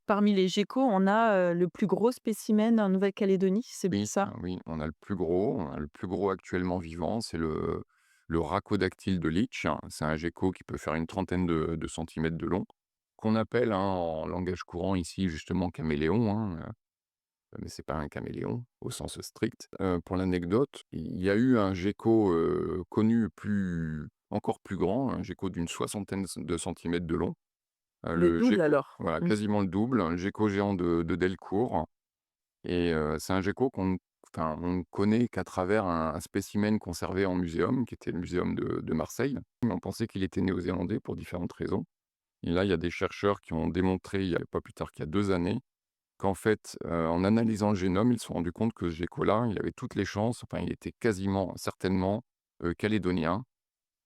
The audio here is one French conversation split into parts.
Parmi les geckos, on a, le plus gros spécimen en Nouvelle-Calédonie, c'est Oui, ça? oui, on a le plus gros actuellement vivant, c'est le Rhacodactyle de Leach. C'est un gecko qui peut faire une trentaine de centimètres de long, qu'on appelle, en langage courant ici, justement caméléon, mais c'est pas un caméléon au sens strict. Pour l'anecdote, il y a eu un gecko, connu encore plus grand, un gecko d'une soixantaine de centimètres de long. Le Le double gecko alors? Voilà, Mmh. quasiment le double, un gecko géant de Delcourt. Et c'est un gecko on connaît qu'à travers un spécimen conservé en muséum, qui était le muséum de Marseille. On pensait qu'il était néo-zélandais pour différentes raisons. Et là, il y a des chercheurs qui ont démontré, il y a pas plus tard qu'il y a 2 années, qu'en fait, en analysant le génome, ils se sont rendus compte que ce gecko-là, il avait toutes les chances, enfin, il était quasiment certainement, calédonien.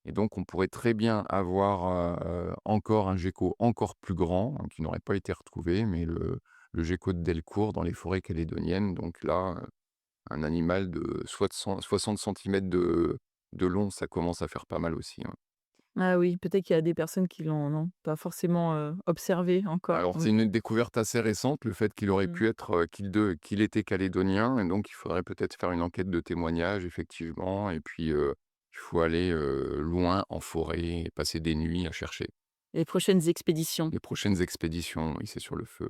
Et donc on pourrait très bien avoir, encore un gecko encore plus grand, qui n'aurait pas été retrouvé, mais le gecko de Delcourt dans les forêts calédoniennes. Donc là, un animal de 60 centimètres de long, ça commence à faire pas mal aussi, ouais. Ah oui, peut-être qu'il y a des personnes qui l'ont non, pas forcément, observé encore, Alors oui. c'est une découverte assez récente, le fait qu'il aurait Mmh. pu être, qu'il était calédonien, et donc il faudrait peut-être faire une enquête de témoignage effectivement, et puis, il faut aller, loin en forêt et passer des nuits à chercher. Les prochaines expéditions. Les prochaines expéditions, oui, c'est sur le feu.